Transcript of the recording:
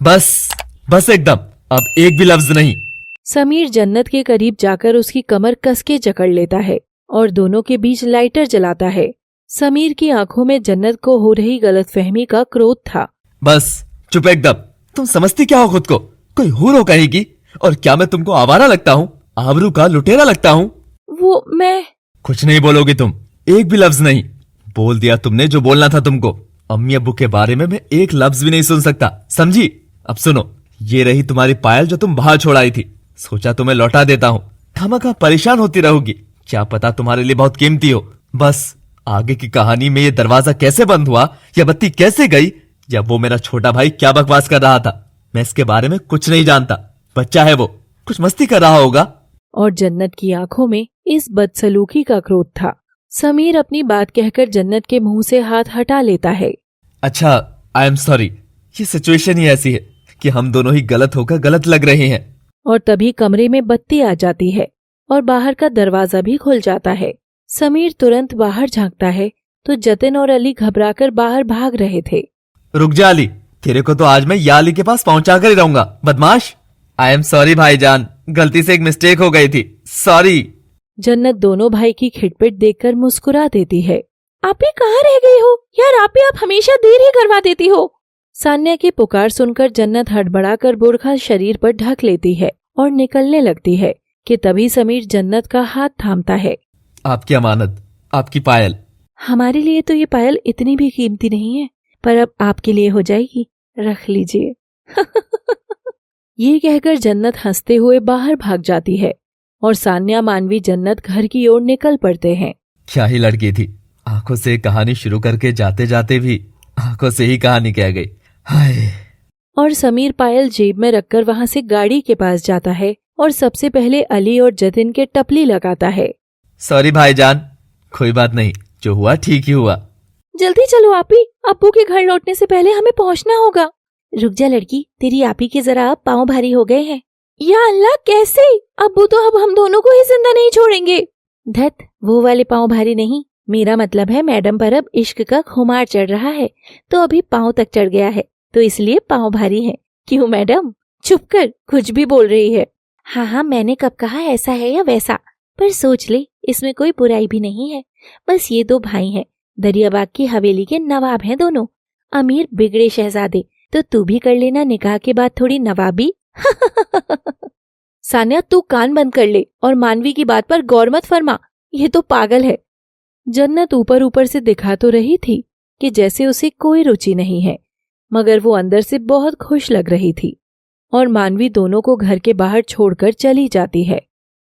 बस बस एकदम, अब एक भी लफ्ज नहीं। समीर जन्नत के करीब जाकर उसकी कमर कस के जकड़ लेता है और दोनों के बीच लाइटर जलाता है। समीर की आंखों में जन्नत को हो रही गलतफहमी का क्रोध था। बस चुप एकदम। तुम समझती क्या हो खुद को? कोई हूर हो कहेगी? और क्या मैं तुमको आवारा लगता हूँ? आबरू का लुटेरा लगता हूँ? वो मैं कुछ नहीं बोलोगी तुम, एक भी लफ्ज नहीं। बोल दिया तुमने जो बोलना था तुमको। अम्मी अब्बू के बारे में मैं एक लफ्ज भी नहीं सुन सकता, समझी? अब सुनो, ये रही तुम्हारी पायल जो तुम बाहर छोड़ आई थी। सोचा तुम्हें लौटा देता हूँ, खामखा परेशान होती रहोगी। क्या पता तुम्हारे लिए बहुत कीमती हो। बस आगे की कहानी में ये दरवाजा कैसे बंद हुआ, या बत्ती कैसे गई, या वो मेरा छोटा भाई क्या बकवास कर रहा था, मैं इसके बारे में कुछ नहीं जानता। बच्चा है वो, कुछ मस्ती कर रहा होगा। और जन्नत की आंखों में इस बदसलूकी का क्रोध था। समीर अपनी बात कहकर जन्नत के मुंह से हाथ हटा लेता है। अच्छा, आई एम सॉरी। ये सिचुएशन ही ऐसी है कि हम दोनों ही गलत होकर गलत लग रहे हैं। और तभी कमरे में बत्ती आ जाती है और बाहर का दरवाजा भी खुल जाता है। समीर तुरंत बाहर झांकता है तो जतिन और अली घबराकर बाहर भाग रहे थे। रुक जा अली, तेरे को तो आज मैं या अली के पास पहुंचा कर ही रहूंगा, बदमाश। आई एम सॉरी भाईजान, गलती से एक मिस्टेक हो गई थी, सॉरी। जन्नत दोनों भाई की खिटपिट देखकर मुस्कुरा देती है। आप ही कहाँ रह गई हो यार, आप हमेशा देर ही करवा देती हो। सान्या की पुकार सुनकर जन्नत हड़बड़ाकर बुरखा शरीर पर ढक लेती है और निकलने लगती है कि तभी समीर जन्नत का हाथ थामता है। आपकी अमानत, आपकी पायल। हमारे लिए तो ये पायल इतनी भी कीमती नहीं है, पर अब आपके लिए हो जाएगी, रख लीजिए। ये कहकर जन्नत हंसते हुए बाहर भाग जाती है और सान्या मानवी जन्नत घर की ओर निकल पड़ते हैं। क्या ही लड़की थी, आंखों से कहानी शुरू करके जाते जाते भी आंखों से ही कहानी कह गई। हाय। और समीर पायल जेब में रखकर वहां से गाड़ी के पास जाता है और सबसे पहले अली और जतिन के टपली लगाता है। सॉरी भाईजान, कोई बात नहीं, जो हुआ ठीक ही हुआ। जल्दी चलो आपी, अब्बू के घर लौटने से पहले हमें पहुंचना होगा। रुक जा लड़की, तेरी आपी के जरा अब पाँव भारी हो गए हैं। या अल्लाह, कैसे? अब्बू तो अब हम दोनों को ही जिंदा नहीं छोड़ेंगे। धत, वो वाले पाँव भारी नहीं, मेरा मतलब है मैडम पर अब इश्क का खुमार चढ़ रहा है, तो अभी पाँव तक चढ़ गया है, तो इसलिए पाँव भारी है। क्यों मैडम? चुप कर, कुछ भी बोल रही है। हाँ हाँ, मैंने कब कहा ऐसा है या वैसा, पर सोच ले, इसमें कोई बुराई भी नहीं है। बस ये दो भाई हैं, दरियाबाग की हवेली के नवाब हैं दोनों, अमीर बिगड़े शहजादे। तो तू भी कर लेना निकाह के बाद थोड़ी नवाबी। सान्या, तू कान बंद कर ले और मानवी की बात पर गौर मत फरमा, ये तो पागल है। जन्नत ऊपर ऊपर से दिखा तो रही थी कि जैसे उसे कोई रुचि नहीं है, मगर वो अंदर से बहुत खुश लग रही थी। और मानवी दोनों को घर के बाहर छोड़कर चली जाती है।